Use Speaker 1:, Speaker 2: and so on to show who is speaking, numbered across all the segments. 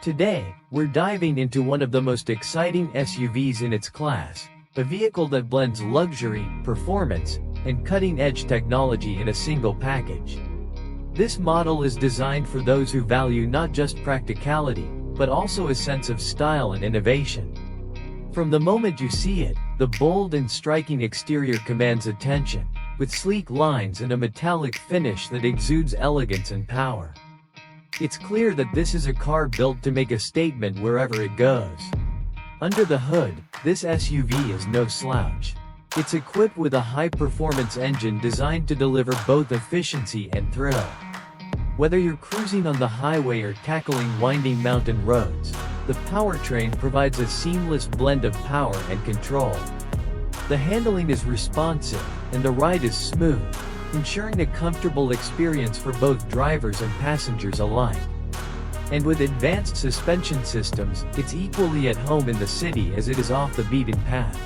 Speaker 1: Today, we're diving into one of the most exciting SUVs in its class, a vehicle that blends luxury, performance, and cutting-edge technology in a single package. This model is designed for those who value not just practicality, but also a sense of style and innovation. From the moment you see it, the bold and striking exterior commands attention, with sleek lines and a metallic finish that exudes elegance and power. It's clear that this is a car built to make a statement wherever it goes. Under the hood, this SUV is no slouch. It's equipped with a high-performance engine designed to deliver both efficiency and thrill. Whether you're cruising on the highway or tackling winding mountain roads, the powertrain provides a seamless blend of power and control. The handling is responsive, and the ride is smooth, ensuring a comfortable experience for both drivers and passengers alike. And with advanced suspension systems, it's equally at home in the city as it is off the beaten path.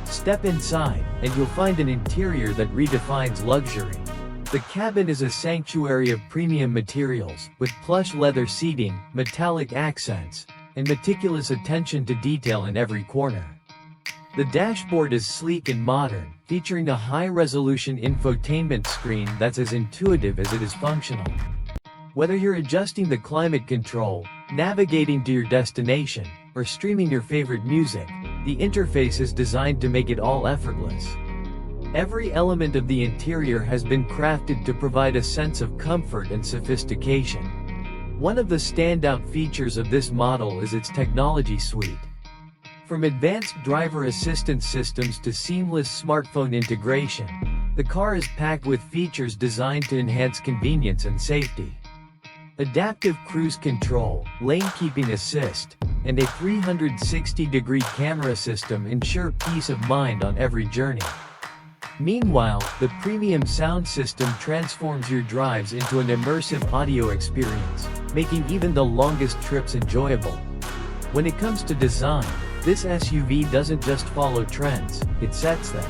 Speaker 1: Step inside, and you'll find an interior that redefines luxury. The cabin is a sanctuary of premium materials, with plush leather seating, metallic accents, and meticulous attention to detail in every corner. The dashboard is sleek and modern, featuring a high-resolution infotainment screen that's as intuitive as it is functional. Whether you're adjusting the climate control, navigating to your destination, or streaming your favorite music, the interface is designed to make it all effortless. Every element of the interior has been crafted to provide a sense of comfort and sophistication. One of the standout features of this model is its technology suite. From advanced driver assistance systems to seamless smartphone integration, the car is packed with features designed to enhance convenience and safety. Adaptive cruise control, lane keeping assist, and a 360-degree camera system ensure peace of mind on every journey. Meanwhile, the premium sound system transforms your drives into an immersive audio experience, making even the longest trips enjoyable. When it comes to design, this SUV doesn't just follow trends, it sets them.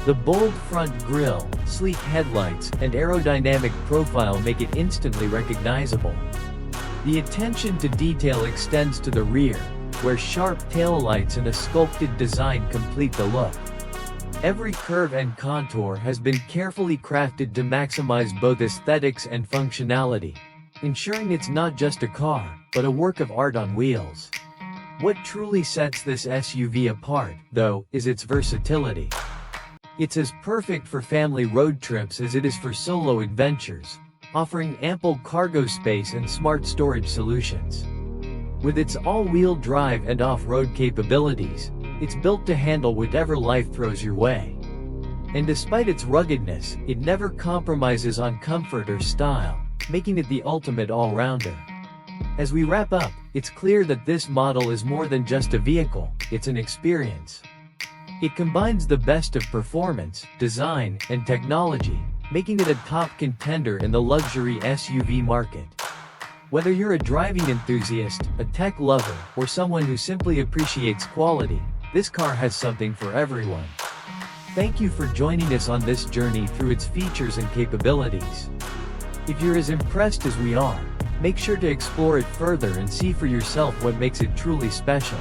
Speaker 1: The bold front grille, sleek headlights, and aerodynamic profile make it instantly recognizable. The attention to detail extends to the rear, where sharp taillights and a sculpted design complete the look. Every curve and contour has been carefully crafted to maximize both aesthetics and functionality, ensuring it's not just a car, but a work of art on wheels. What truly sets this SUV apart, though, is its versatility. It's as perfect for family road trips as it is for solo adventures, offering ample cargo space and smart storage solutions. With its all-wheel drive and off-road capabilities, it's built to handle whatever life throws your way. And despite its ruggedness, it never compromises on comfort or style, making it the ultimate all-rounder. As we wrap up, it's clear that this model is more than just a vehicle, it's an experience. It combines the best of performance, design, and technology, making it a top contender in the luxury SUV market. Whether you're a driving enthusiast, a tech lover, or someone who simply appreciates quality, this car has something for everyone. Thank you for joining us on this journey through its features and capabilities. If you're as impressed as we are, make sure to explore it further and see for yourself what makes it truly special.